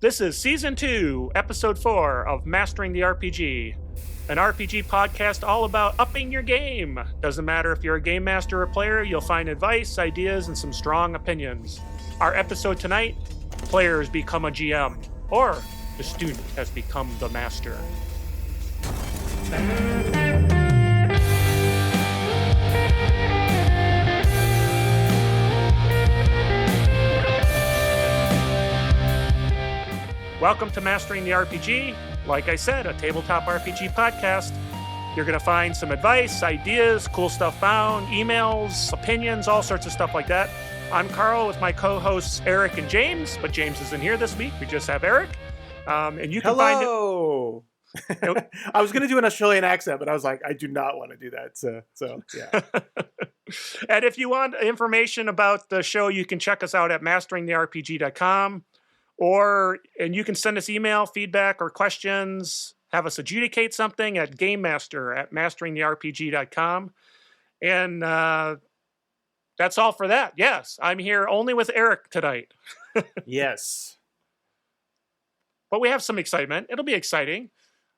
This is Season 2, Episode 4 of Mastering the RPG, an RPG podcast all about upping your game. Doesn't matter if you're a game master or player, you'll find advice, ideas, and some strong opinions. Our episode tonight, players become a GM, or the student has become the master. Welcome to Mastering the RPG. Like I said, a tabletop RPG podcast. You're going to find some advice, ideas, cool stuff found, emails, opinions, all sorts of stuff like that. I'm Carl with my co-hosts Eric and James, but James isn't here this week. We just have Eric. And you can find it. I was going to do an Australian accent, but I was like, I do not want to do that. So yeah. And if you want information about the show, you can check us out at masteringtherpg.com. And you can send us email, feedback, or questions. Have us adjudicate something at Gamemaster at masteringtherpg.com. And that's all for that. Yes, I'm here only with Eric tonight. Yes. But we have some excitement. It'll be exciting.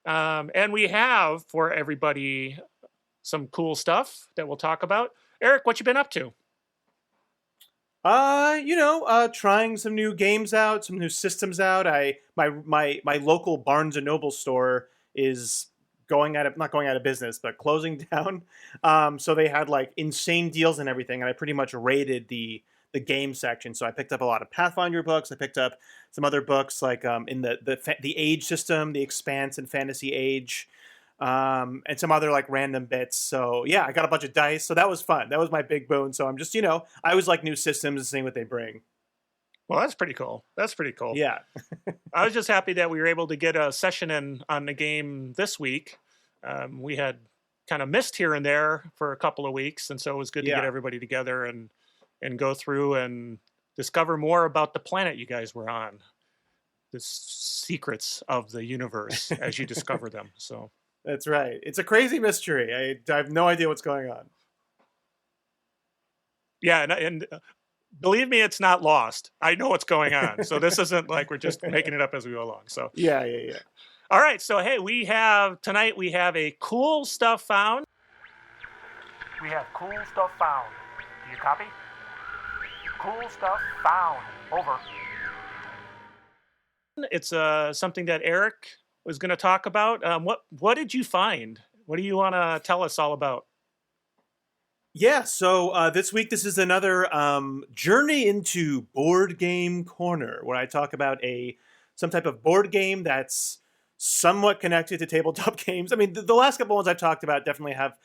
And we have, for everybody, some cool stuff that we'll talk about. Eric, what you been up to? Trying some new games out, some new systems out. My local Barnes & Noble store is not going out of business, but closing down. So they had like insane deals and everything, and I pretty much raided the game section. So I picked up a lot of Pathfinder books. I picked up some other books like in the Age system, the Expanse and Fantasy Age. And some other like random bits. So yeah, I got a bunch of dice. So that was fun. That was my big boon. So I'm just, I always like new systems and seeing what they bring. Well, that's pretty cool. Yeah. I was just happy that we were able to get a session in on the game this week. We had kind of missed here and there for a couple of weeks. And so it was good to get everybody together and go through and discover more about the planet you guys were on. The secrets of the universe as you discover them. So. That's right. It's a crazy mystery. I have no idea what's going on. Yeah, and believe me, it's not lost. I know what's going on. So this isn't like we're just making it up as we go along. So yeah. All right. So hey, tonight we have a cool stuff found. We have cool stuff found. Do you copy? Cool stuff found. Over. It's something that Eric was going to talk about. What did you find? What do you want to tell us all about? Yeah, so this week this is another journey into Board Game Corner, where I talk about some type of board game that's somewhat connected to tabletop games. I mean, the last couple ones I've talked about definitely have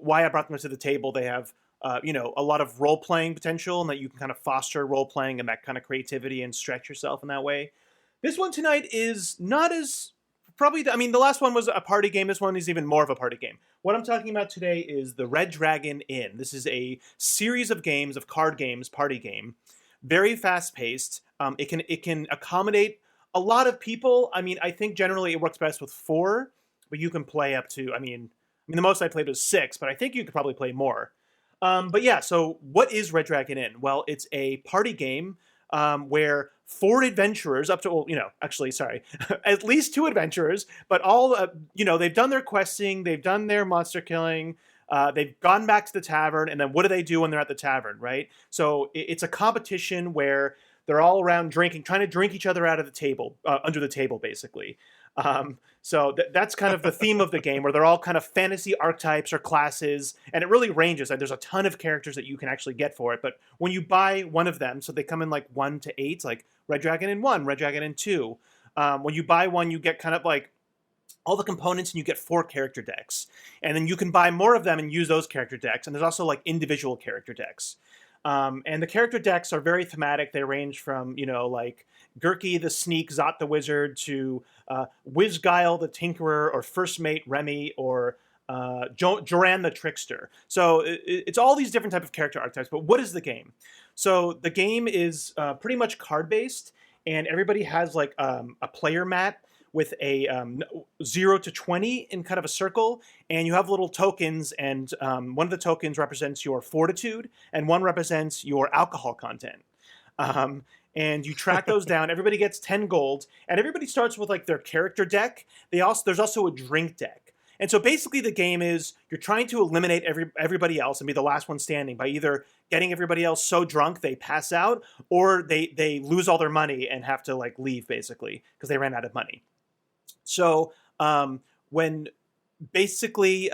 why I brought them to the table. They have a lot of role-playing potential, and that you can kind of foster role-playing and that kind of creativity and stretch yourself in that way. This one tonight is not as the last one was a party game. This one is even more of a party game. What I'm talking about today is the Red Dragon Inn. This is a series of games, of card games, party game. Very fast-paced. It can accommodate a lot of people. I mean, I think generally it works best with 4, but you can play up to, the most I played was 6, but I think you could probably play more. But yeah, so what is Red Dragon Inn? Well, it's a party game where 4 adventurers, at least 2 adventurers, but all, they've done their questing, they've done their monster killing, they've gone back to the tavern, and then what do they do when they're at the tavern, right? So it's a competition where they're all around drinking, trying to drink each other out of the table, under the table, basically. So that's kind of the theme of the game, where they're all kind of fantasy archetypes or classes, and it really ranges. There's a ton of characters that you can actually get for it, but when you buy one of them, so they come in like 1 to 8, like Red Dragon Inn 1, Red Dragon Inn 2. When you buy one, you get kind of like all the components, and you get 4 character decks. And then you can buy more of them and use those character decks, and there's also like individual character decks. And the character decks are very thematic. They range from, like Gurky the Sneak, Zot the Wizard, to Wizguile the Tinkerer, or First Mate Remy, or Joran the Trickster. So it's all these different type of character archetypes. But what is the game? So the game is pretty much card-based, and everybody has like a player mat with a 0 to 20 in kind of a circle, and you have little tokens, and one of the tokens represents your fortitude, and one represents your alcohol content. and you track those down. Everybody gets 10 gold, and everybody starts with like their character deck. There's also a drink deck. And so basically the game is you're trying to eliminate everybody else and be the last one standing by either getting everybody else so drunk they pass out, or they lose all their money and have to like leave basically because they ran out of money. So when basically,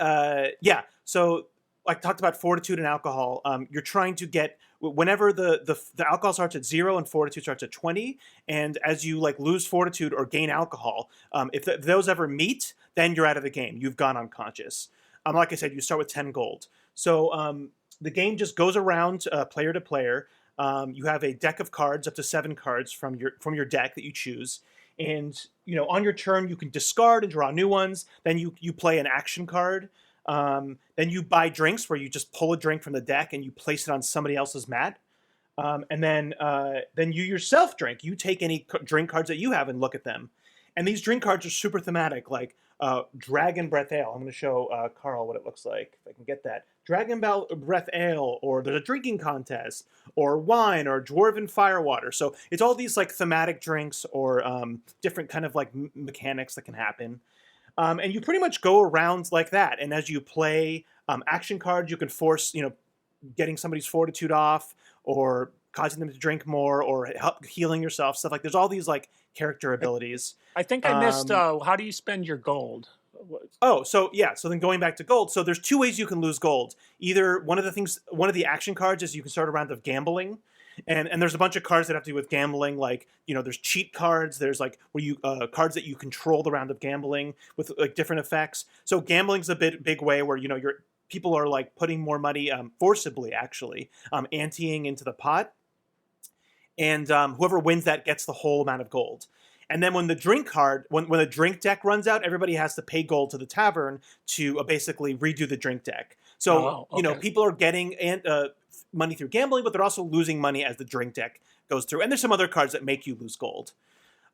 so I talked about fortitude and alcohol. You're trying to get, whenever the alcohol starts at 0 and fortitude starts at 20, and as you like lose fortitude or gain alcohol, if those ever meet, then you're out of the game. You've gone unconscious. Like I said, you start with 10 gold. So the game just goes around player to player. You have a deck of cards, up to 7 cards from your deck that you choose. And on your turn, you can discard and draw new ones. Then you play an action card. Then you buy drinks, where you just pull a drink from the deck and you place it on somebody else's mat. And then you yourself drink. You take any drink cards that you have and look at them. And these drink cards are super thematic, like Dragon Breath Ale. I'm going to show Carl what it looks like, if I can get that. Dragon Breath Ale, or there's a drinking contest, or wine, or Dwarven Firewater. So it's all these like thematic drinks, or different kind of like mechanics that can happen. And you pretty much go around like that. And as you play action cards, you can force, getting somebody's fortitude off, or causing them to drink more, or healing yourself, stuff like there's all these like character abilities. I think I missed, how do you spend your gold? So then going back to gold, so there's 2 ways you can lose gold. Either one of the action cards is you can start a round of gambling. And there's a bunch of cards that have to do with gambling, like, there's cheat cards, there's like where you cards that you control the round of gambling with like different effects. So gambling's a big way where people are like putting more money forcibly, actually, anteing into the pot, and whoever wins that gets the whole amount of gold. And then when the drink deck runs out, everybody has to pay gold to the tavern to basically redo the drink deck. So people are getting money through gambling, but they're also losing money as the drink deck goes through. And there's some other cards that make you lose gold.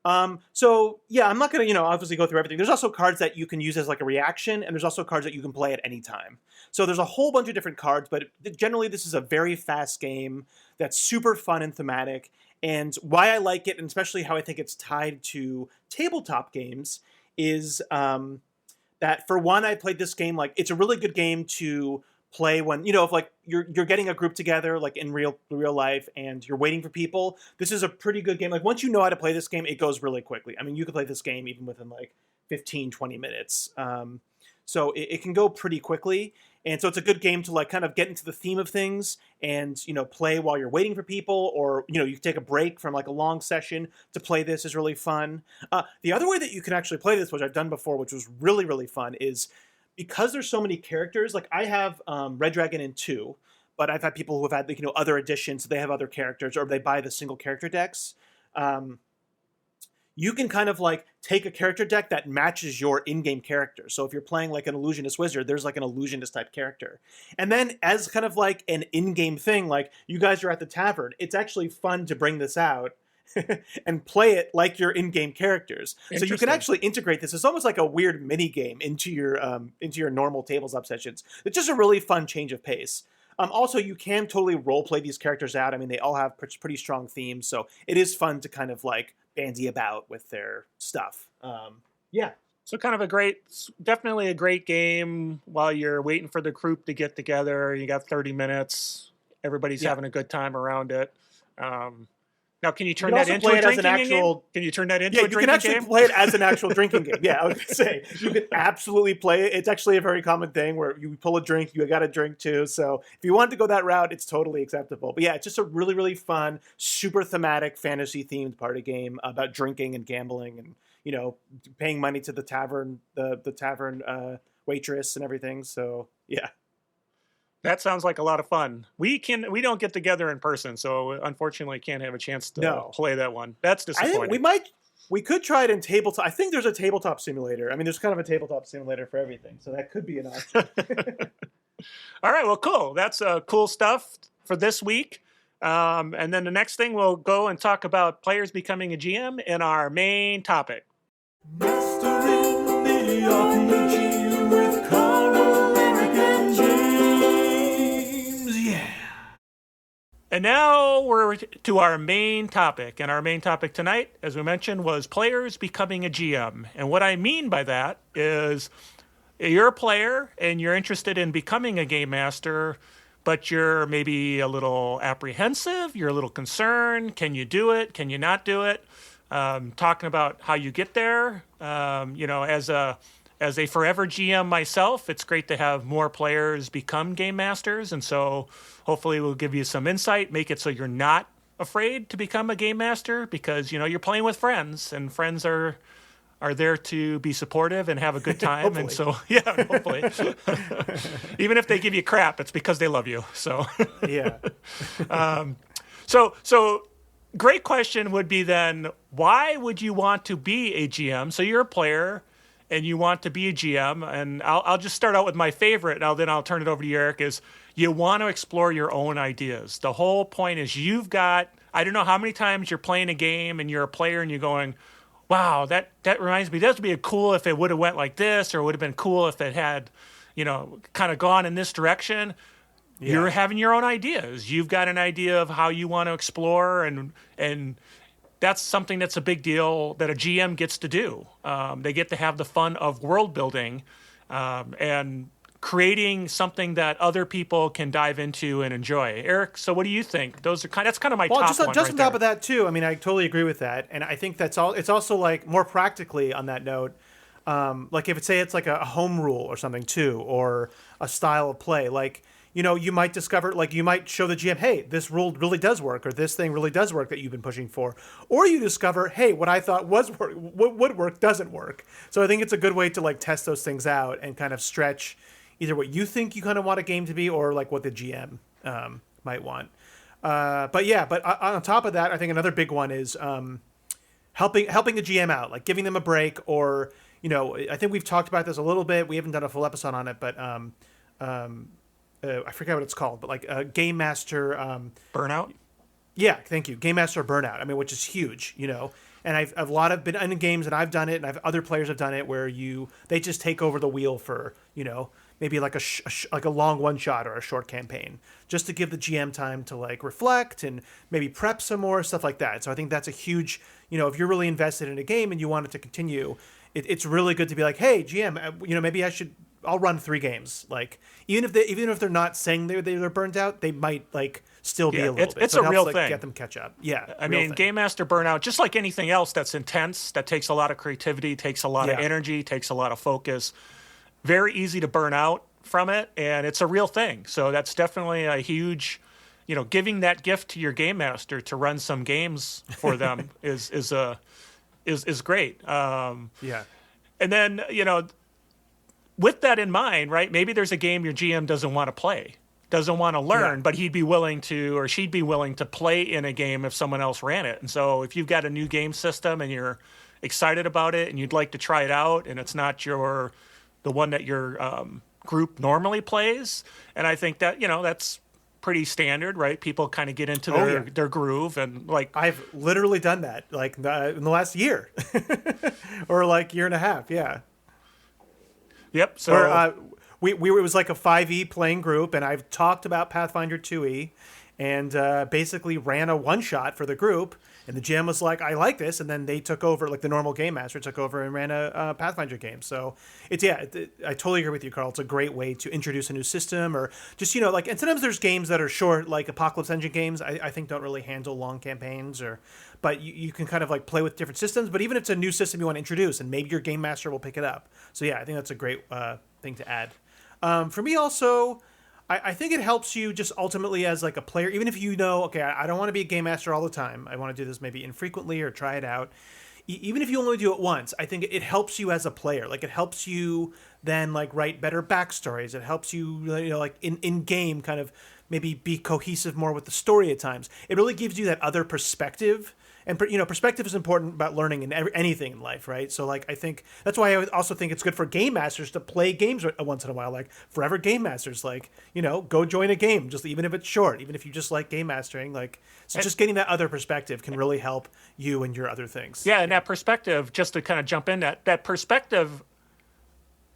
I'm not going to, obviously go through everything. There's also cards that you can use as like a reaction, and there's also cards that you can play at any time. So there's a whole bunch of different cards, but generally this is a very fast game that's super fun and thematic. And why I like it, and especially how I think it's tied to tabletop games, is that for one, I played this game, like, it's a really good game to play when, if like you're getting a group together, like in real life, and you're waiting for people. This is a pretty good game. Like, once you know how to play this game, it goes really quickly. I mean, you can play this game even within like 15-20 minutes. So it can go pretty quickly. And so it's a good game to like kind of get into the theme of things and, play while you're waiting for people, or, you take a break from like a long session to play. This is really fun. The other way that you can actually play this, which I've done before, which was really, really fun, is because there's so many characters. Like, I have Red Dragon in 2, but I've had people who have had, other editions, so they have other characters, or they buy the single character decks. You can kind of like take a character deck that matches your in-game character. So if you're playing like an illusionist wizard, there's like an illusionist type character. And then as kind of like an in-game thing, like you guys are at the tavern, it's actually fun to bring this out and play it like your in-game characters. So you can actually integrate this. It's almost like a weird mini game into your normal tabletop sessions. It's just a really fun change of pace. Also, you can totally role play these characters out. I mean, they all have pretty strong themes, so it is fun to kind of like bandy about with their stuff. So kind of definitely a great game while you're waiting for the group to get together. You got 30 minutes. Everybody's having a good time around it. Now, can you turn that into a drinking game? Can you turn that into a drinking game? Yeah, you can actually play it as an actual drinking game. Yeah, I was going to say, you can absolutely play it. It's actually a very common thing where you pull a drink, you got a drink too. So if you want to go that route, it's totally acceptable. But yeah, it's just a really, really fun, super thematic, fantasy-themed party game about drinking and gambling and, paying money to the tavern, the tavern waitress and everything. So, yeah. That sounds like a lot of fun. We don't get together in person, so unfortunately can't have a chance to play that one. That's disappointing. I think we could try it in tabletop. I think there's a tabletop simulator. I mean, there's kind of a tabletop simulator for everything, so that could be an option. All right, well, cool. That's cool stuff for this week. And then the next thing, we'll go and talk about players becoming a GM in our main topic. Mastering the RPG with Carl, Eric, and James. Yeah. And now we're to our main topic. And our main topic tonight, as we mentioned, was players becoming a GM. And what I mean by that is you're a player and you're interested in becoming a game master, but you're maybe a little apprehensive, you're a little concerned. Can you do it? Can you not do it? Talking about how you get there. As a forever GM myself, it's great to have more players become game masters. And so hopefully we'll give you some insight, make it so you're not afraid to become a game master because, you're playing with friends and friends are there to be supportive and have a good time. And so, yeah, hopefully. Even if they give you crap, it's because they love you. So, Yeah. So great question would be then, why would you want to be a GM? So you're a player and you want to be a GM, and I'll just start out with my favorite, and then I'll turn it over to you, Eric, is you want to explore your own ideas. The whole point is you've got, I don't know how many times you're playing a game and you're a player and you're going, wow, that reminds me, that would be cool if it would have went like this, or it would have been cool if it had, kind of gone in this direction. Yeah. You're having your own ideas. You've got an idea of how you want to explore, and that's something that's a big deal that a GM gets to do. They get to have the fun of world building and creating something that other people can dive into and enjoy. Eric, so what do you think? That's kind of my top one. Just on top of that too. I mean, I totally agree with that, and I think that's all. It's also like more practically on that note. Like if it's like a home rule or something too, or a style of play, like. You might discover, like, you might show the GM, hey, this rule really does work, or this thing really does work that you've been pushing for. Or you discover, hey, what I thought what would work doesn't work. So I think it's a good way to, like, test those things out and kind of stretch either what you think you kind of want a game to be or, like, what the GM might want. But on top of that, I think another big one is helping the GM out, like giving them a break, or, I think we've talked about this a little bit. We haven't done a full episode on it, but I forget what it's called, but like Game Master Burnout. Yeah, thank you, Game Master Burnout. I mean, which is huge, And I've a lot of been in games, and I've done it, and other players have done it, where they just take over the wheel for maybe like like a long one shot or a short campaign, just to give the GM time to like reflect and maybe prep some more stuff like that. So I think that's a huge, if you're really invested in a game and you want it to continue, it's really good to be like, hey, GM, maybe I'll run 3 games. Like even if they're not saying they're burned out, they might like still be a little bit. It's so a real like, thing. Get them catch up. Yeah, I mean, Game Master Burnout, just like anything else that's intense, that takes a lot of creativity, takes a lot of energy, takes a lot of focus. Very easy to burn out from it, and it's a real thing. So that's definitely a huge, giving that gift to your Game Master to run some games for them is great. Yeah, and then with that in mind, right? Maybe there's a game your GM doesn't want to play, doesn't want to learn, but he'd be willing to, or she'd be willing to play in a game if someone else ran it. And so if you've got a new game system and you're excited about it and you'd like to try it out, and it's not the one that your group normally plays, and I think that that's pretty standard, right? People kind of get into their groove, and like I've literally done that like in the last year or like year and a half. Yeah. Yep. So it was like a 5e playing group, and I've talked about Pathfinder 2e, and basically ran a one shot for the group. And the GM was like, I like this. And then they took over, like the normal Game Master took over and ran a Pathfinder game. So I totally agree with you, Carl. It's a great way to introduce a new system, or just, and sometimes there's games that are short, like Apocalypse Engine games, I think don't really handle long campaigns, but you can kind of like play with different systems. But even if it's a new system you want to introduce, and maybe your Game Master will pick it up. So yeah, I think that's a great thing to add. For me also, I think it helps you just ultimately as like a player, even if okay, I don't want to be a Game Master all the time. I want to do this maybe infrequently or try it out. Even if you only do it once, I think it helps you as a player. Like it helps you then like write better backstories. It helps you, like in game kind of maybe be cohesive more with the story at times. It really gives you that other perspective. And, perspective is important about learning in anything in life, right? So, like, I think that's why I also think it's good for Game Masters to play games once in a while, like Forever Game Masters, like, go join a game, just even if it's short, even if you just like game mastering, like, so just getting that other perspective can really help you and your other things. Yeah, and that perspective, just to kind of jump in, that perspective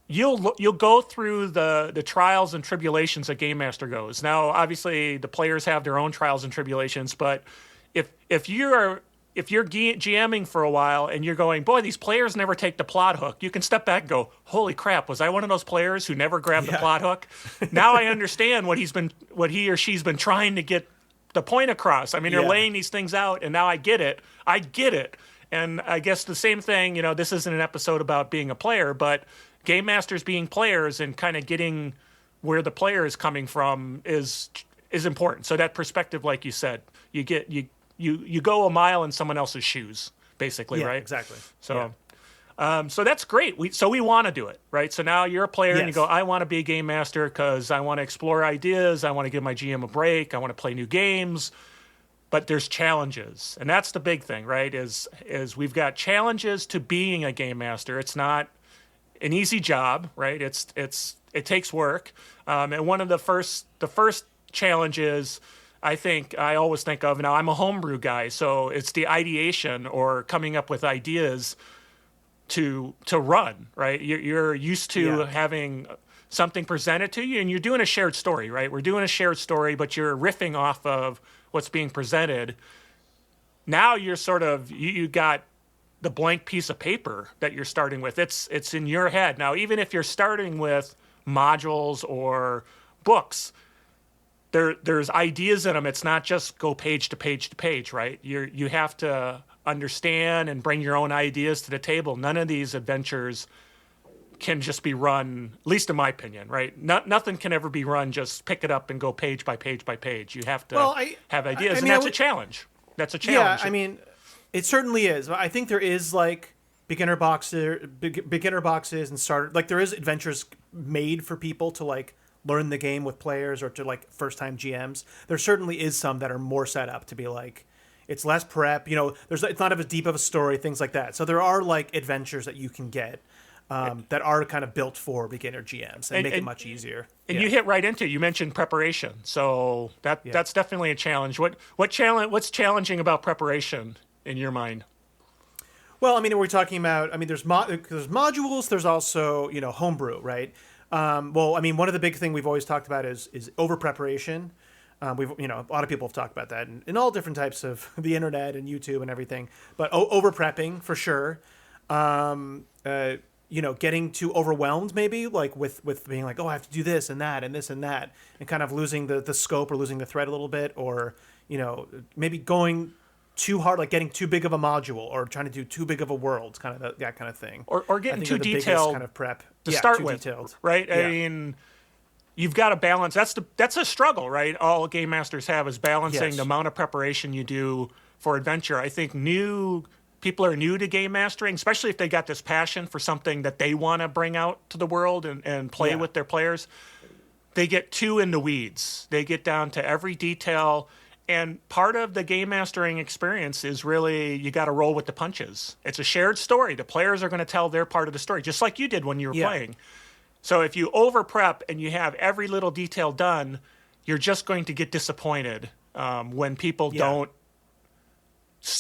you'll go through the trials and tribulations that Game Master goes. Now, obviously, the players have their own trials and tribulations, but if you're GMing for a while and you're going, boy, these players never take the plot hook, you can step back and go, holy crap, was I one of those players who never grabbed the plot hook? Now I understand what he or she's been trying to get the point across. I mean, they're laying these things out, and now I get it. I get it. And I guess the same thing, this isn't an episode about being a player, but Game Masters being players and kind of getting where the player is coming from is important. So that perspective, like you said, you go a mile in someone else's shoes, basically, right? Exactly. So, so that's great. We want to do it, right? So now you're a player and you go, I want to be a game master because I want to explore ideas. I want to give my GM a break. I want to play new games. But there's challenges, and that's the big thing, right? Is we've got challenges to being a game master. It's not an easy job, right? It takes work. And one of the first challenges I always think of, now I'm a homebrew guy, so it's the ideation or coming up with ideas to run, right? You're used to having something presented to you, and you're doing a shared story, right? We're doing a shared story, but you're riffing off of what's being presented. Now you're sort of, you got the blank piece of paper that you're starting with. It's in your head. Now, even if you're starting with modules or books, there's ideas in them. It's not just go page to page to page, right? You have to understand and bring your own ideas to the table. None of these adventures can just be run, at least in my opinion, right? Nothing can ever be run, just pick it up and go page by page by page. You have to have ideas, and that's a challenge. That's a challenge. Yeah, I mean, it certainly is. I think there is like beginner boxes and starter, like there is adventures made for people to like learn the game with players or to like first time GMs. There certainly is some that are more set up to be like, it's less prep, it's not as deep of a story, things like that. So there are like adventures that you can get that are kind of built for beginner GMs and make it much easier. And you hit right into it. You mentioned preparation, so that's definitely a challenge. What's challenging about preparation in your mind? Well, I mean, we're talking about. I mean, there's modules. There's also homebrew, right? Well, I mean, one of the big thing we've always talked about is over preparation. A lot of people have talked about that in all different types of the internet and YouTube and everything. But over prepping for sure. Getting too overwhelmed maybe, like with being like, oh, I have to do this and that and this and that, and kind of losing the scope or losing the thread a little bit, or maybe going too hard, like getting too big of a module or trying to do too big of a world, kind of that kind of thing, or getting too detailed kind of prep to start too with, detailed. Right? I mean, you've got to balance. That's a struggle, right? All game masters have is balancing the amount of preparation you do for adventure. I think people are new to game mastering, especially if they got this passion for something that they want to bring out to the world and play with their players. They get too in the weeds. They get down to every detail. And part of the game mastering experience is really, you got to roll with the punches. It's a shared story. The players are going to tell their part of the story, just like you did when you were playing. So if you over prep and you have every little detail done, you're just going to get disappointed when people don't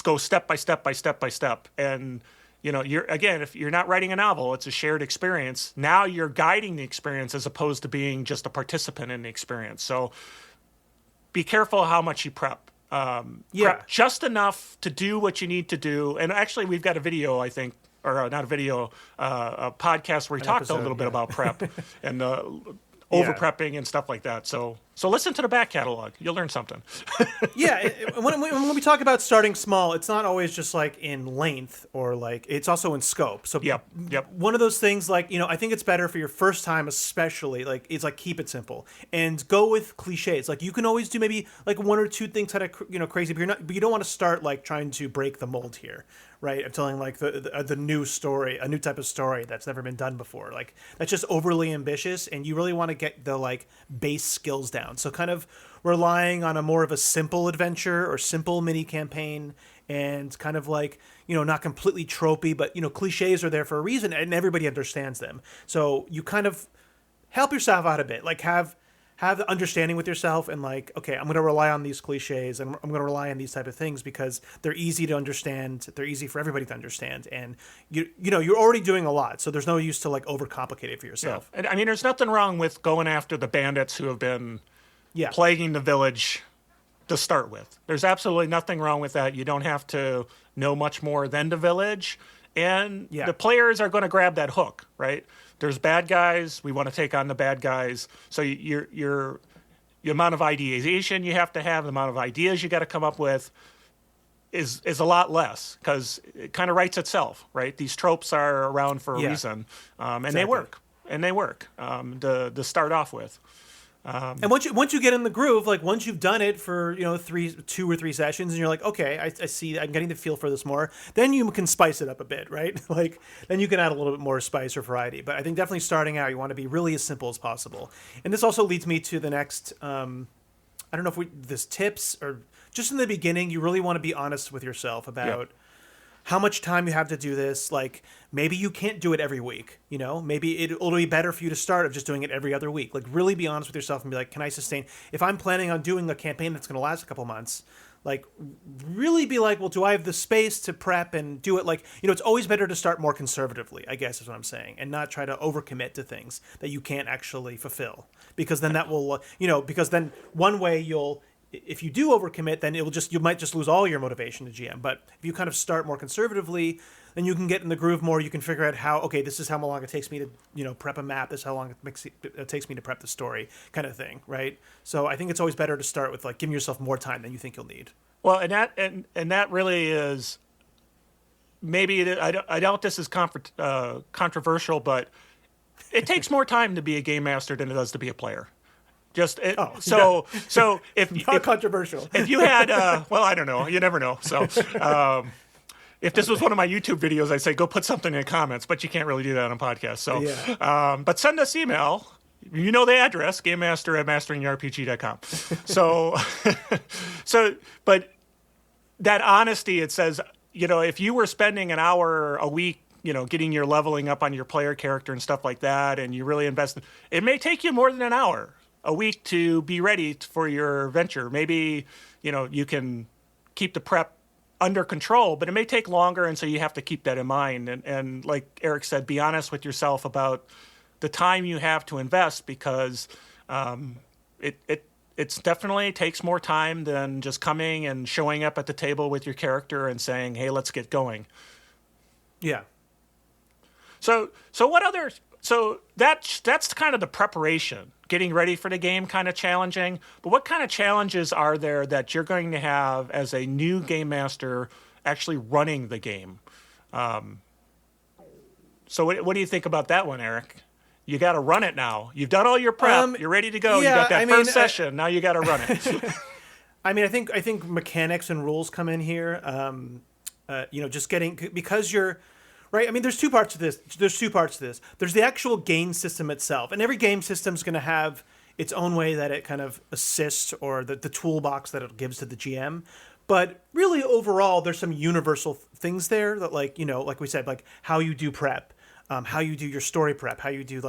go step by step by step by step. And if you're not writing a novel, it's a shared experience. Now you're guiding the experience as opposed to being just a participant in the experience. So be careful how much you prep. Prep just enough to do what you need to do. And actually, we've got a video, I think, or not a video, a podcast where we talked a little bit about prep and over prepping and stuff like that. So listen to the back catalog. You'll learn something. When we talk about starting small, it's not always just like in length or like, it's also in scope. So one of those things, like, I think it's better for your first time, especially, like, it's like, keep it simple and go with cliches. Like, you can always do maybe like one or two things that are crazy, but you don't want to start like trying to break the mold here. Right, of telling like the new story, a new type of story that's never been done before. Like, that's just overly ambitious, and you really want to get the like base skills down. So kind of relying on a more of a simple adventure or simple mini campaign, and kind of like, not completely tropey, but cliches are there for a reason, and everybody understands them. So you kind of help yourself out a bit, like have have the understanding with yourself and like, okay, I'm going to rely on these cliches and I'm going to rely on these type of things because they're easy to understand. They're easy for everybody to understand. And you're already doing a lot. So there's no use to like overcomplicate it for yourself. And I mean, there's nothing wrong with going after the bandits who have been plaguing the village to start with. There's absolutely nothing wrong with that. You don't have to know much more than the village. And the players are going to grab that hook, right? There's bad guys. We want to take on the bad guys. So your amount of ideation you have to have, the amount of ideas you got to come up with is a lot less because it kind of writes itself, right? These tropes are around for a reason, and they work. And they work to start off with. And once you get in the groove, like once you've done it for 2 or 3 sessions, and you're like, okay, I see, I'm getting the feel for this more. Then you can spice it up a bit, right? Like then you can add a little bit more spice or variety. But I think definitely starting out, you want to be really as simple as possible. And this also leads me to the next. I don't know if this tips or just in the beginning, you really want to be honest with yourself about. How much time you have to do this. Like maybe you can't do it every week, maybe it'll be better for you to start of just doing it every other week. Like really be honest with yourself and be like, can I sustain, if I'm planning on doing a campaign that's going to last a couple months, like really be like, well, do I have the space to prep and do it? Like, it's always better to start more conservatively, I guess is what I'm saying, and not try to overcommit to things that you can't actually fulfill, because then that will, because then one way if you do overcommit, then you might just lose all your motivation to GM. But if you kind of start more conservatively, then you can get in the groove more. You can figure out this is how long it takes me to, prep a map. This is how long it takes me to prep the story, kind of thing, right? So I think it's always better to start with like giving yourself more time than you think you'll need. Well, and that really is maybe I doubt this is controversial, but it takes more time to be a game master than it does to be a player. So if not controversial. If you had, well, I don't know. You never know. So if this was one of my YouTube videos, I'd say go put something in the comments, but you can't really do that on a podcast. So, but send us email. You know the address, gamemaster@masteringtherepg.com. But that honesty, it says, if you were spending an hour a week, getting your leveling up on your player character and stuff like that, and you really invest, it may take you more than an hour a week to be ready for your venture. Maybe, you can keep the prep under control, but it may take longer. And so you have to keep that in mind. And like Eric said, be honest with yourself about the time you have to invest, because it's definitely takes more time than just coming and showing up at the table with your character and saying, hey, let's get going. Yeah. So that's kind of the preparation, getting ready for the game, kind of challenging. But what kind of challenges are there that you're going to have as a new game master actually running the game? So what do you think about that one, Eric? You got to run it now. You've done all your prep. You're ready to go. You got that first session. Now you got to run it. I think mechanics and rules come in here. Just getting, because you're right. I mean, there's two parts to this. There's the actual game system itself, and every game system is going to have its own way that it kind of assists, or the toolbox that it gives to the GM. But really, overall, there's some universal things there that, like we said, like how you do prep, how you do your story prep, how you do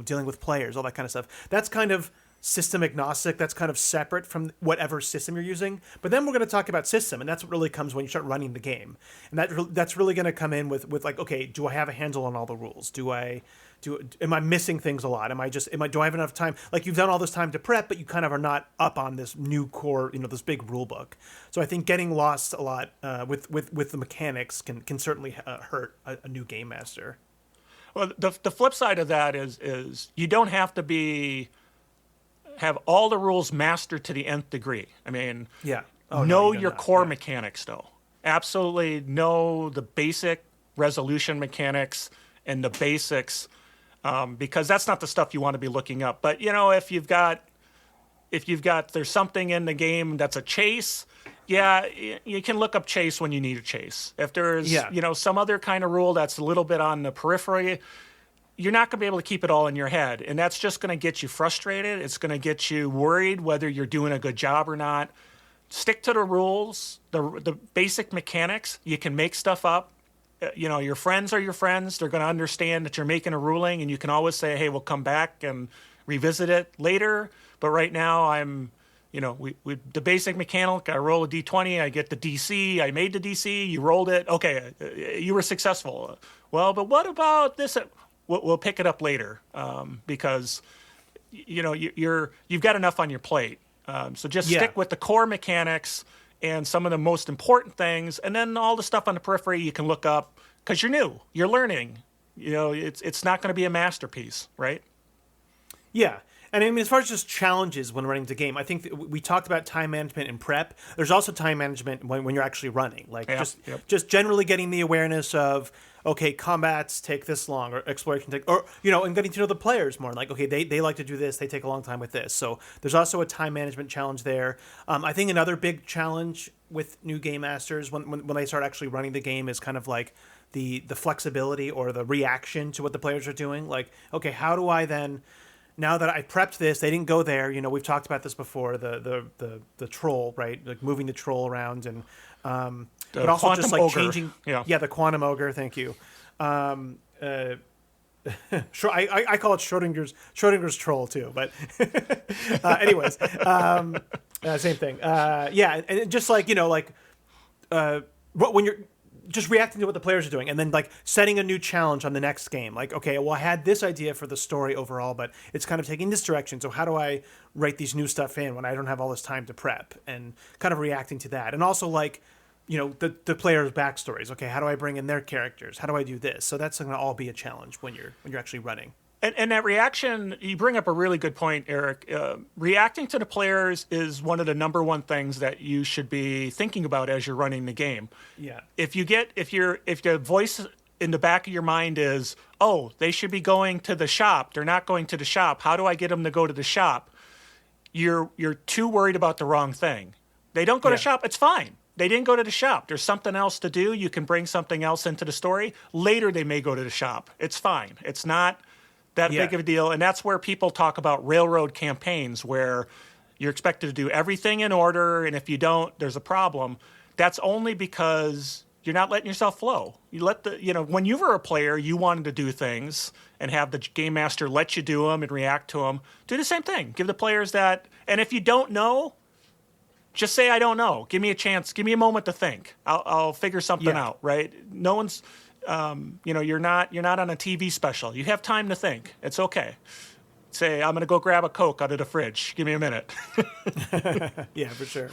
dealing with players, all that kind of stuff. That's kind of system agnostic. That's kind of separate from whatever system you're using. But then we're going to talk about system, and that's what really comes when you start running the game. And that's really going to come in with like, okay, do I have a handle on all the rules? Am I missing things a lot? Do I have enough time? Like, you've done all this time to prep, but you kind of are not up on this new core, this big rule book. So I think getting lost a lot with the mechanics can certainly hurt a new game master. Well, the flip side of that is you don't have to have all the rules mastered to the nth degree. I mean, know your core mechanics, though. Absolutely know the basic resolution mechanics and the basics, because that's not the stuff you want to be looking up. But if you've got there's something in the game that's a chase, you can look up chase when you need a chase. If there's some other kind of rule that's a little bit on the periphery, you're not going to be able to keep it all in your head, and that's just going to get you frustrated. It's going to get you worried whether you're doing a good job or not. Stick to the rules, the basic mechanics. You can make stuff up. Your friends are your friends. They're going to understand that you're making a ruling, and you can always say, hey, we'll come back and revisit it later. But right now I'm, we the basic mechanic. I roll a d20, I get the DC. I made the DC. You rolled it. Okay, you were successful. Well, but what about this? We'll pick it up later because you've got enough on your plate. So just stick with the core mechanics and some of the most important things, and then all the stuff on the periphery you can look up because you're new, you're learning. It's not going to be a masterpiece, right? Yeah. And I mean, as far as just challenges when running the game, I think that we talked about time management and prep. There's also time management when you're actually running. Like just generally getting the awareness of, okay, combats take this long, or exploration take, or and getting to know the players more. Like, okay, they like to do this, they take a long time with this. So there's also a time management challenge there. I think another big challenge with new game masters when they start actually running the game is kind of like the flexibility or the reaction to what the players are doing. Like, okay, how do I then, now that I prepped this, they didn't go there. We've talked about this before. The troll, right? Like moving the troll around, and but also just like ogre. changing. Yeah, the quantum ogre. Thank you. Sure, I call it Schrodinger's troll too. But anyways, same thing. Yeah, and just like when you're just reacting to what the players are doing, and then like setting a new challenge on the next game. Like, okay, well, I had this idea for the story overall, but it's kind of taking this direction. So how do I write these new stuff in when I don't have all this time to prep? And kind of reacting to that. And also like, the players' backstories. Okay, how do I bring in their characters? How do I do this? So that's going to all be a challenge when you're actually running. And that reaction, you bring up a really good point, Eric. Reacting to the players is one of the number one things that you should be thinking about as you're running the game. Yeah. If the voice in the back of your mind is, oh, they should be going to the shop. They're not going to the shop. How do I get them to go to the shop? You're too worried about the wrong thing. They don't go to shop. It's fine. They didn't go to the shop. There's something else to do. You can bring something else into the story. Later, they may go to the shop. It's fine. It's not that big of a deal. And that's where people talk about railroad campaigns where you're expected to do everything in order, and if you don't, there's a problem. That's only because you're not letting yourself flow. You let when you were a player, you wanted to do things and have the game master let you do them and react to them. Do the same thing. Give the players that. And if you don't know, just say, I don't know. Give me a chance. Give me a moment to think. I'll figure something out, right? No one's... you're not on a TV special. You have time to think. It's okay. Say, I'm going to go grab a Coke out of the fridge. Give me a minute. Yeah, for sure.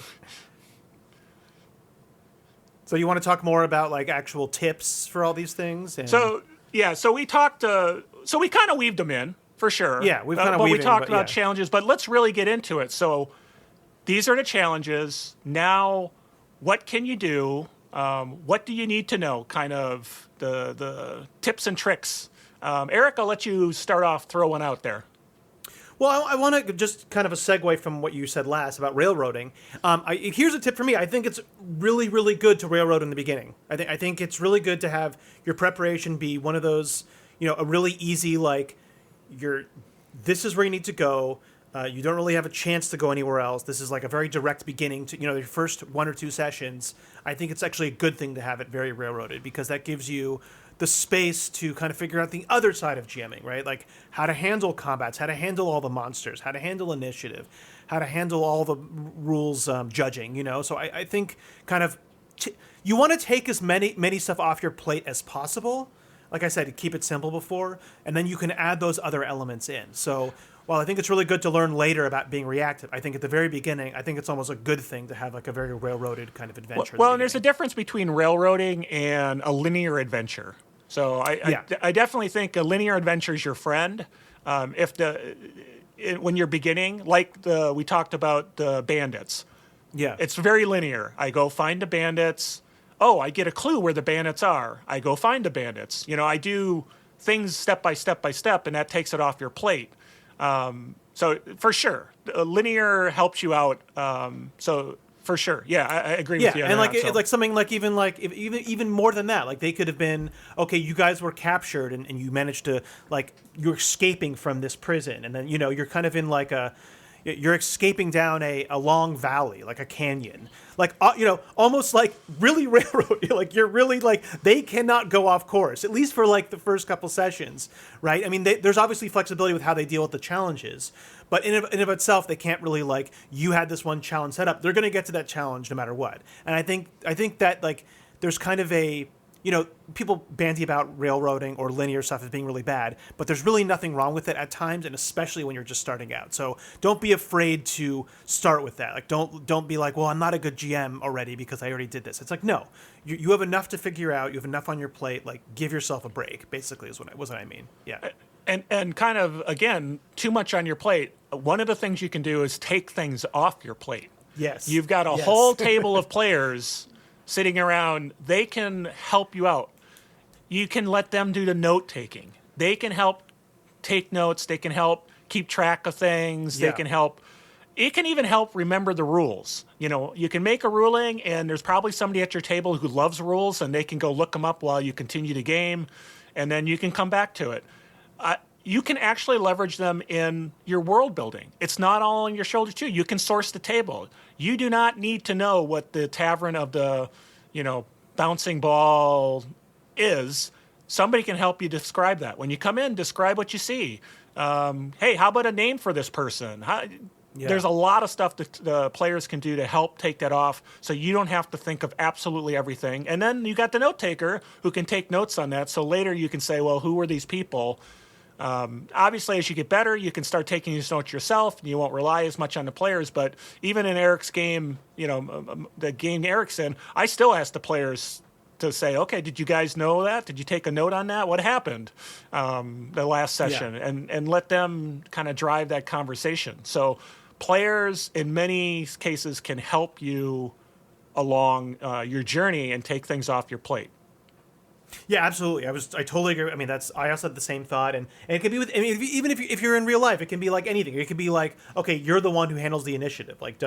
So you want to talk more about like actual tips for all these things? So we talked. So we kind of weaved them in for sure. Yeah, we've kind of. But we talked about challenges. But let's really get into it. So these are the challenges. Now, what can you do? What do you need to know? Kind of the tips and tricks. Eric, I'll let you start off. Throw one out there. Well, I want to just kind of a segue from what you said last about railroading. Here's a tip for me. I think it's really, really good to railroad in the beginning. I think it's really good to have your preparation be one of those, a really easy, like, this is where you need to go. You don't really have a chance to go anywhere else. This is like a very direct beginning to, your first one or two sessions. I think it's actually a good thing to have it very railroaded because that gives you the space to kind of figure out the other side of GMing, right? Like how to handle combats, how to handle all the monsters, how to handle initiative, how to handle all the rules judging, So I think kind of you want to take as many stuff off your plate as possible. Like I said, keep it simple before, and then you can add those other elements in. So while I think it's really good to learn later about being reactive, I think at the very beginning, I think it's almost a good thing to have like a very railroaded kind of adventure. Well, and there's a difference between railroading and a linear adventure. So I definitely think a linear adventure is your friend. When you're beginning, like we talked about the bandits. Yeah. It's very linear. I go find the bandits. Oh, I get a clue where the bandits are. I go find the bandits. I do things step by step by step, and that takes it off your plate. So for sure, linear helps you out. So for sure, yeah, I agree with you. And like something like even more than that, like they could have been, okay, you guys were captured and you managed to, like, you're escaping from this prison, and then you're kind of in like you're escaping down a long valley, like a canyon, like almost like really railroad. Like you're really like they cannot go off course, at least for like the first couple sessions, right? I mean, there's obviously flexibility with how they deal with the challenges, but in of itself, they can't really like you had this one challenge set up. They're going to get to that challenge no matter what. And I think that like there's kind of a people banty about railroading or linear stuff as being really bad, but there's really nothing wrong with it at times, and especially when you're just starting out. So don't be afraid to start with that. Like don't be like, well, I'm not a good GM already because I already did this. It's like, no, you have enough to figure out. You have enough on your plate. Like give yourself a break. Basically, is what I mean. Yeah. And kind of again, too much on your plate. One of the things you can do is take things off your plate. Yes. You've got a whole table of players sitting around. They can help you out. You can let them do the note taking. They can help take notes. They can help keep track of things. Yeah. They can help. It can even help remember the rules. You can make a ruling, and there's probably somebody at your table who loves rules, and they can go look them up while you continue the game, and then you can come back to it. You can actually leverage them in your world building. It's not all on your shoulders too. You can source the table. You do not need to know what the tavern of the, bouncing ball is. Somebody can help you describe that. When you come in, describe what you see. Hey, how about a name for this person? There's a lot of stuff that the players can do to help take that off, so you don't have to think of absolutely everything. And then you got the note taker who can take notes on that. So later you can say, well, who were these people? Obviously, as you get better, you can start taking these notes yourself, and you won't rely as much on the players. But even in Eric's game, the game Eric's in, I still ask the players to say, okay, did you guys know that? Did you take a note on that? What happened the last session? Yeah. And let them kind of drive that conversation. So players, in many cases, can help you along your journey and take things off your plate. Yeah, absolutely. I totally agree. I mean, I also had the same thought, and it could be with. I mean, even if you're in real life, it can be like anything. It could be like, okay, you're the one who handles the initiative, like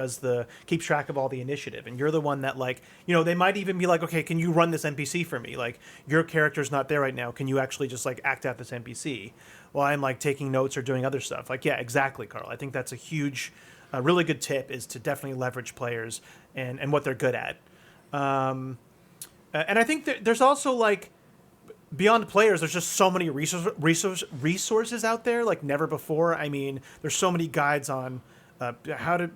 keeps track of all the initiative, and you're the one that like, they might even be like, okay, can you run this NPC for me? Like, your character's not there right now. Can you actually just like act out this NPC while I'm like taking notes or doing other stuff? Like, yeah, exactly, Carl. I think that's a huge, really good tip is to definitely leverage players and what they're good at. And I think there's also like beyond players, there's just so many resources out there like never before. I mean, there's so many guides on how to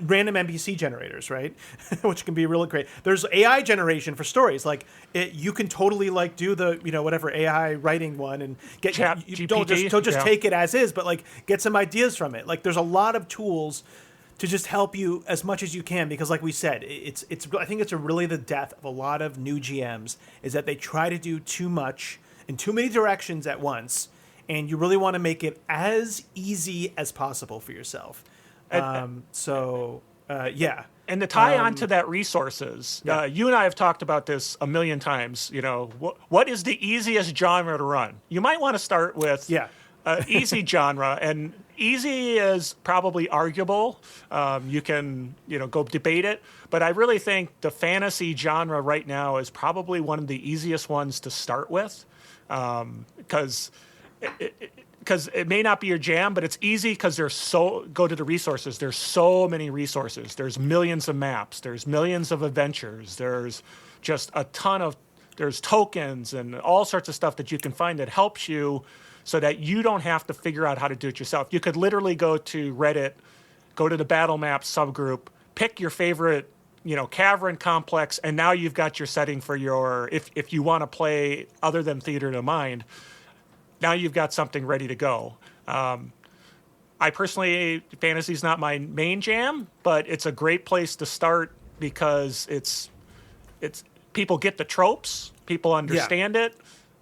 random NPC generators, right? Which can be really great. There's AI generation for stories. Like you can totally like do the whatever AI writing one and get don't just take it as is, but like get some ideas from it. Like there's a lot of tools to just help you as much as you can, because like we said, it's I think it's really the death of a lot of new GMs is that they try to do too much in too many directions at once, and you really want to make it as easy as possible for yourself. Yeah. And to tie on to that resources, you and I have talked about this a million times. What is the easiest genre to run? You might want to start with easy genre, and easy is probably arguable. You can go debate it, but I really think the fantasy genre right now is probably one of the easiest ones to start with, because it may not be your jam, but it's easy because go to the resources. There's so many resources. There's millions of maps. There's millions of adventures. There's just a ton of there's tokens and all sorts of stuff that you can find that helps you, so that you don't have to figure out how to do it yourself. You could literally go to Reddit, go to the Battle Maps subgroup, pick your favorite, cavern complex, and now you've got your setting for your, if you want to play other than Theater of the Mind, now you've got something ready to go. I personally, fantasy's not my main jam, but it's a great place to start because it's people get the tropes, people understand it.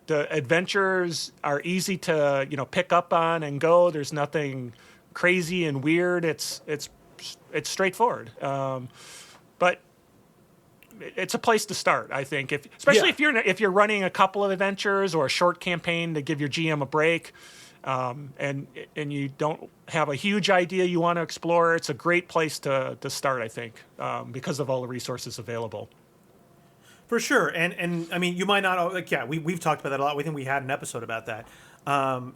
The adventures are easy to pick up on and go. There's nothing crazy and weird. It's straightforward, but it's a place to start. I think, especially if you're running a couple of adventures or a short campaign to give your GM a break, and you don't have a huge idea you want to explore. It's a great place to start. I think because of all the resources available. For sure, and I mean, you might not we've talked about that a lot. We think we had an episode about that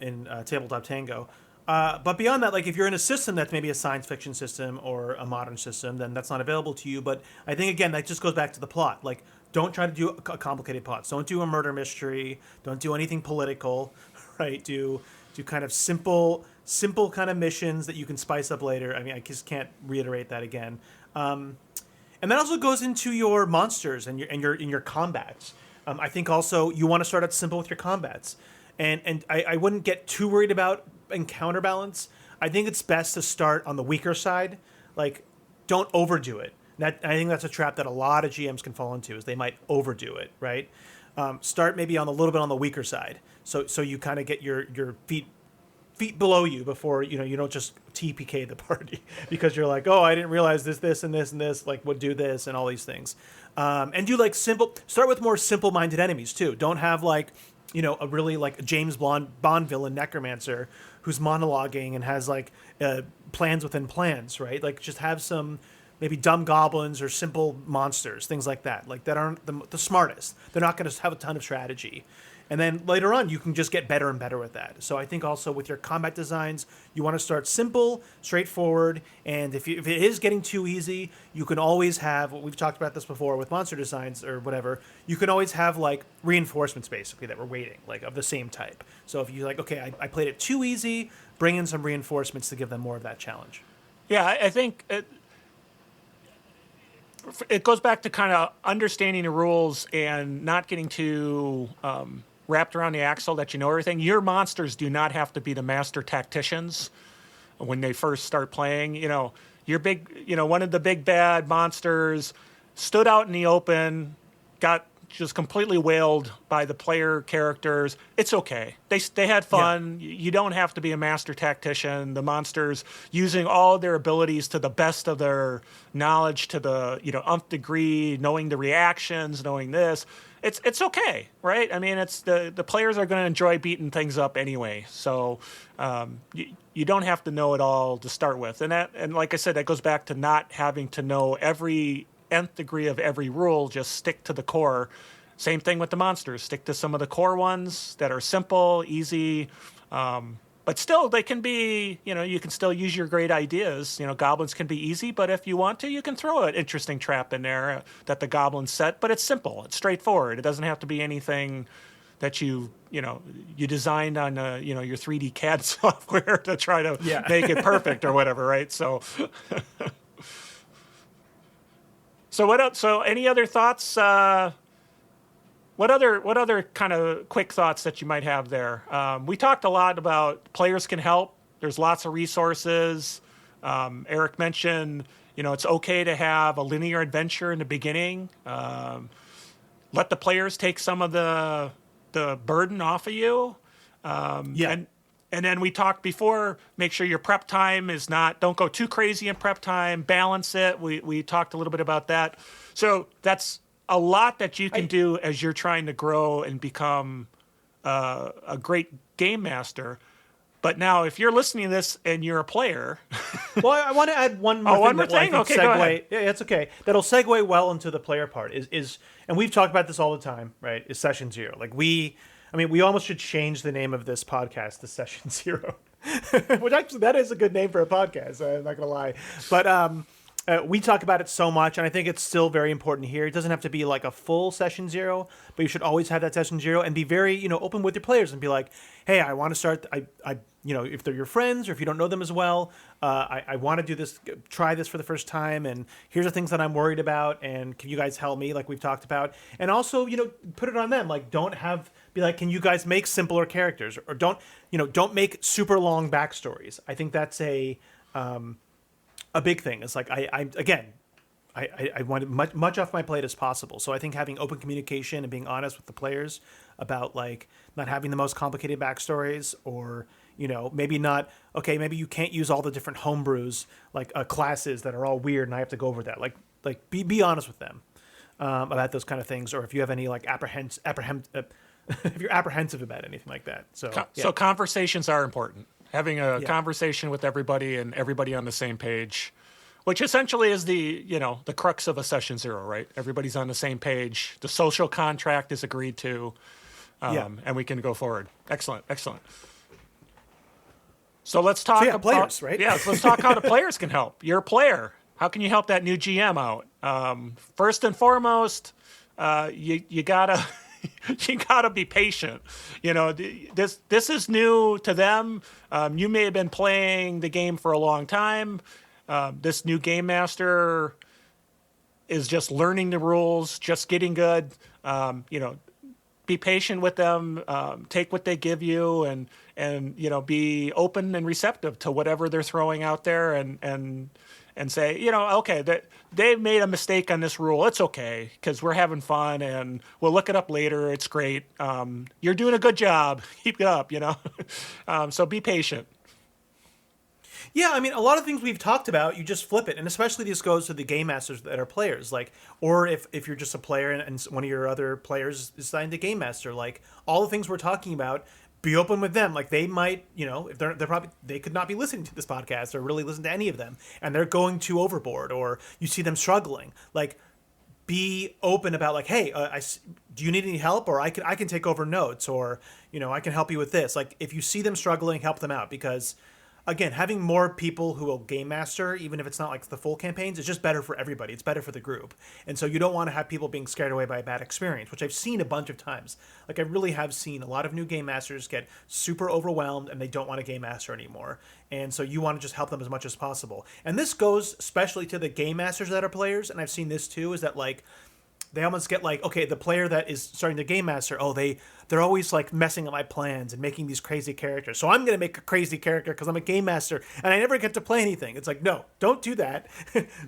in Tabletop Tango, But beyond that, like if you're in a system that's maybe a science fiction system or a modern system, then that's not available to you. But I think again, that just goes back to the plot. Like, don't try to do a complicated plot. Don't do a murder mystery. Don't do anything political, right? Do kind of simple kind of missions that you can spice up later. I mean, I just can't reiterate that again. And that also goes into your monsters and your combats. I think also you want to start out simple with your combats. And I wouldn't get too worried about encounter balance. I think it's best to start on the weaker side. Like, don't overdo it. I think that's a trap that a lot of GMs can fall into, is they might overdo it, right? Start maybe on a little bit on the weaker side, so you kind of get your feet below you before you don't just TPK the party because you're like, oh, I didn't realize this and this and this like would do this and all these things. And do like start with more simple-minded enemies too. Don't have like a really like James Bond villain necromancer who's monologuing and has like plans within plans, right? Like just have some maybe dumb goblins or simple monsters, things like that. Like that aren't the smartest. They're not going to have a ton of strategy. And then later on, you can just get better and better with that. So I think also with your combat designs, you want to start simple, straightforward, and if it is getting too easy, you can always have, we've talked about this before with monster designs or whatever, you can always have like reinforcements basically that we're waiting, like of the same type. So if you're like, okay, I played it too easy, bring in some reinforcements to give them more of that challenge. Yeah, I think it goes back to kind of understanding the rules and not getting too wrapped around the axle that you know everything. Your monsters do not have to be the master tacticians when they first start playing. Your big, one of the big bad monsters stood out in the open, got just completely whaled by the player characters. It's okay. They had fun. Yeah. You don't have to be a master tactician. The monsters using all their abilities to the best of their knowledge to the nth degree, knowing the reactions, knowing this. It's okay, right? I mean, it's the players are going to enjoy beating things up anyway. So you don't have to know it all to start with. And like I said, that goes back to not having to know every nth degree of every rule. Just stick to the core. Same thing with the monsters. Stick to some of the core ones that are simple, easy, but still they can be, you can still use your great ideas. Goblins can be easy, but if you want to, you can throw an interesting trap in there that the goblins set, but it's simple. It's straightforward. It doesn't have to be anything that you designed on, your 3D CAD software to try to make it perfect or whatever, right? So, what else? So any other thoughts? What other kind of quick thoughts that you might have there? We talked a lot about players can help. There's lots of resources. Eric mentioned, it's okay to have a linear adventure in the beginning. Let the players take some of the burden off of you. And then we talked before, make sure your prep time don't go too crazy in prep time, balance it. We talked a little bit about that. So that's a lot that you can do as you're trying to grow and become a great game master. But now, if you're listening to this and you're a player, well, I want to add one more thing. Okay, go ahead. Yeah, it's okay. That'll segue well into the player part. Is and we've talked about this all the time, right? Is Session Zero. Like we almost should change the name of this podcast to Session Zero, which actually that is a good name for a podcast. I'm not gonna lie, but we talk about it so much, and I think it's still very important here. It doesn't have to be like a full Session Zero, but you should always have that Session Zero and be very, open with your players and be like, hey, I want to start. If they're your friends or if you don't know them as well, I want to do this, try this for the first time, and here's the things that I'm worried about, and can you guys help me, like we've talked about? And also, put it on them. Like, be like, can you guys make simpler characters, or don't make super long backstories. I think that's a big thing. It's like I want much off my plate as possible. So I think having open communication and being honest with the players about like not having the most complicated backstories, or maybe you can't use all the different homebrews like classes that are all weird, and I have to go over that. Like be honest with them about those kind of things, or if you have any like if you're apprehensive about anything like that. So conversations are important. Having a conversation with everybody and everybody on the same page, which essentially is the crux of a Session Zero, right? Everybody's on the same page. The social contract is agreed to, and we can go forward. Excellent. So let's talk about players, right? Yeah, so let's talk how the players can help. You're a player. How can you help that new GM out? First and foremost, you gotta you gotta be patient. This is new to them. You may have been playing the game for a long time. This new game master is just learning the rules, just getting good. Be patient with them. Take what they give you, and be open and receptive to whatever they're throwing out there, and say, okay, that they made a mistake on this rule. It's okay because we're having fun, and we'll look it up later. It's great. You're doing a good job. Keep it up. So be patient. Yeah, I mean, a lot of things we've talked about, you just flip it, and especially this goes to the game masters that are players, or if you're just a player and one of your other players is signed to game master, all the things we're talking about, be open with them. They might, if they're probably, they could not be listening to this podcast or really listen to any of them, and they're going too overboard, or you see them struggling. Be open about hey, do you need any help, or I can take over notes, or I can help you with this. If you see them struggling, help them out, because again, having more people who will game master, even if it's not the full campaigns, is just better for everybody. It's better for the group. And so you don't want to have people being scared away by a bad experience, which I've seen a bunch of times. I really have seen a lot of new game masters get super overwhelmed and they don't want to game master anymore. And so you want to just help them as much as possible. And this goes especially to the game masters that are players, and I've seen this too, is that they almost get okay, the player that is starting the game master, they're always messing up my plans and making these crazy characters. So I'm going to make a crazy character because I'm a game master and I never get to play anything. It's no, don't do that.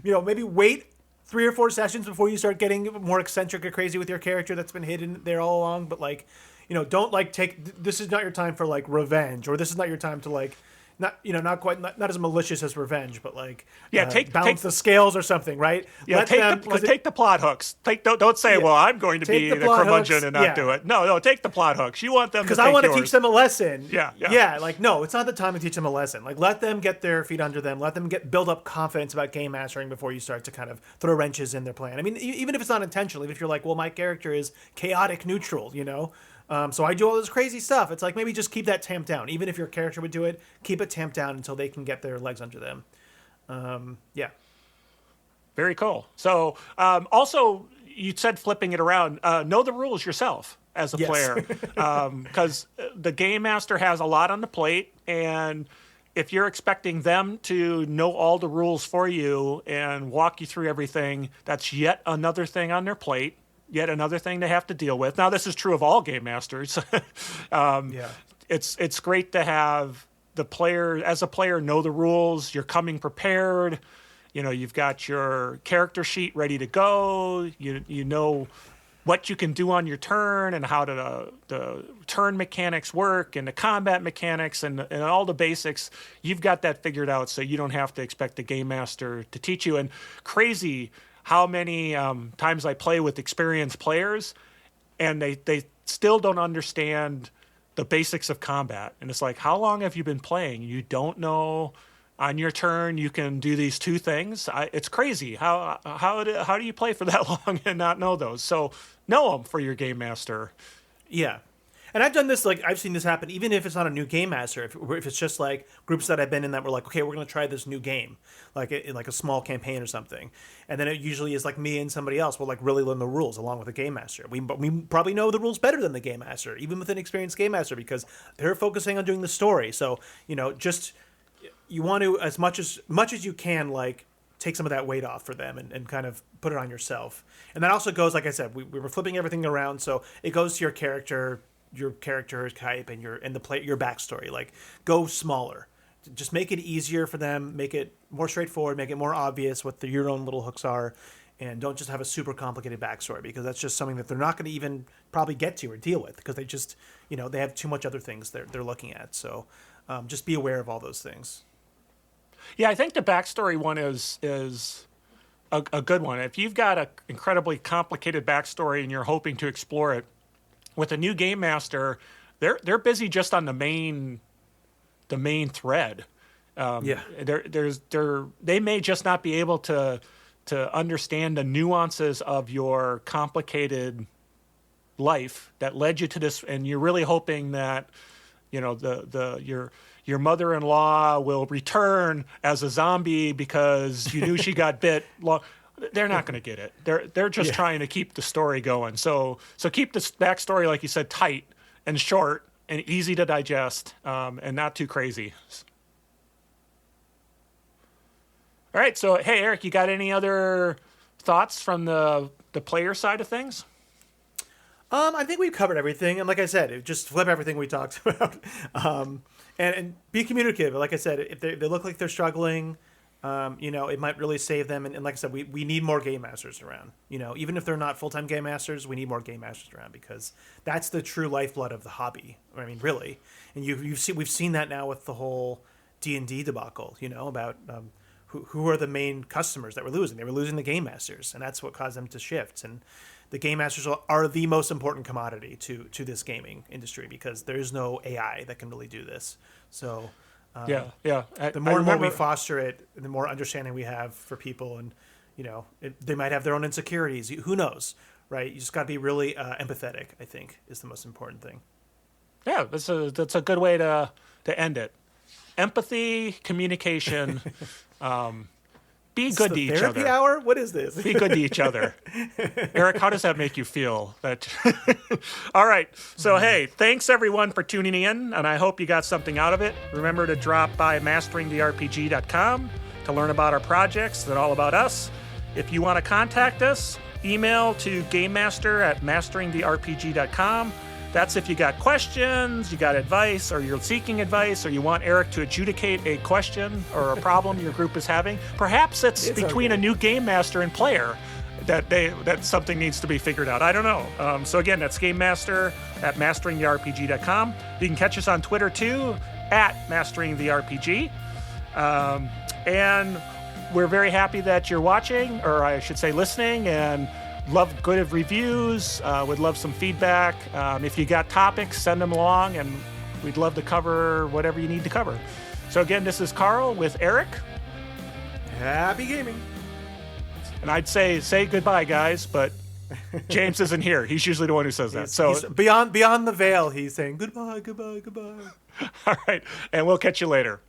Maybe wait 3 or 4 sessions before you start getting more eccentric or crazy with your character that's been hidden there all along. But don't this is not your time for revenge, or this is not your time to not as malicious as revenge, but balance the scales or something, right? Yeah, take the plot hooks. Don't say, well, I'm going to be the curmudgeon and not do it. No, take the plot hooks. You want them because I want to teach them a lesson. Yeah. No, it's not the time to teach them a lesson. Let them get their feet under them. Let them build up confidence about game mastering before you start to kind of throw wrenches in their plan. I mean, even if it's not intentional, even if you're well, my character is chaotic neutral, so I do all this crazy stuff. It's maybe just keep that tamped down. Even if your character would do it, keep it tamped down until they can get their legs under them. Yeah. Very cool. So also, you said flipping it around. Know the rules yourself as a player, because the game master has a lot on the plate, and if you're expecting them to know all the rules for you and walk you through everything, that's yet another thing on their plate. Yet another thing they have to deal with. Now, this is true of all game masters. It's great to have the player, as a player, know the rules. You're coming prepared. You've got your character sheet ready to go. You know what you can do on your turn and how the turn mechanics work and the combat mechanics and all the basics. You've got that figured out, so you don't have to expect the game master to teach you. And crazy how many times I play with experienced players and they still don't understand the basics of combat. And it's how long have you been playing? You don't know on your turn you can do these 2 things? It's crazy. How do you play for that long and not know those? So know them for your game master. Yeah. And I've done this, I've seen this happen, even if it's not a new game master, if it's just groups that I've been in that were okay, we're going to try this new game, in a small campaign or something. And then it usually is me and somebody else will really learn the rules along with the game master. We probably know the rules better than the game master, even with an experienced game master, because they're focusing on doing the story. So, just, you want to, as much as you can, take some of that weight off for them and kind of put it on yourself. And that also goes, like I said, we were flipping everything around. So it goes to your character type and your backstory. Go smaller, just make it easier for them, make it more straightforward, make it more obvious what your own little hooks are, and don't just have a super complicated backstory, because that's just something that they're not going to even probably get to or deal with, because they just they have too much other things they're looking at. So just be aware of all those things. Yeah, I think the backstory one is a good one. If you've got an incredibly complicated backstory and you're hoping to explore it with a new game master, they're busy just on the main thread. They may just not be able to understand the nuances of your complicated life that led you to this, and you're really hoping that your mother-in-law will return as a zombie because you knew she got bit. They're not going to get it. They're just trying to keep the story going. So keep the backstory, like you said, tight and short and easy to digest, and not too crazy. All right. So, hey, Eric, you got any other thoughts from the player side of things? I think we've covered everything, and like I said, just flip everything we talked about, and be communicative. Like I said, if they look like they're struggling, it might really save them. And like I said, we need more game masters around. Even if they're not full-time game masters, we need more game masters around because that's the true lifeblood of the hobby. I mean, really. And we've seen that now with the whole D&D debacle. About who are the main customers that we're losing. They were losing the game masters, and that's what caused them to shift. And the game masters are the most important commodity to this gaming industry because there is no AI that can really do this. So the more and more we foster it, the more understanding we have for people, and they might have their own insecurities. Who knows, right? You just got to be really empathetic. I think is the most important thing. Yeah, that's a good way to end it. Empathy, communication. Be good to each other. Therapy hour? What is this? Be good to each other. Eric, how does that make you feel? All right. So, hey, thanks everyone for tuning in, and I hope you got something out of it. Remember to drop by masteringtherepg.com to learn about our projects and all about us. If you want to contact us, email to gamemaster@masteringtherepg.com. That's if you got questions, you got advice, or you're seeking advice, or you want Eric to adjudicate a question or a problem your group is having. Perhaps it's between a new game master and player that something needs to be figured out. I don't know. So again, that's gamemaster@masteringtherepg.com. You can catch us on Twitter too, @masteringtherepg. And we're very happy that you're watching, or I should say listening, and love good reviews, would love some feedback. If you got topics, send them along, and we'd love to cover whatever you need to cover. So again, this is Carl with Eric. Happy gaming. And I'd say goodbye, guys, but James isn't here. He's usually the one who says that. So he's beyond the veil, he's saying goodbye, goodbye, goodbye. All right, and we'll catch you later.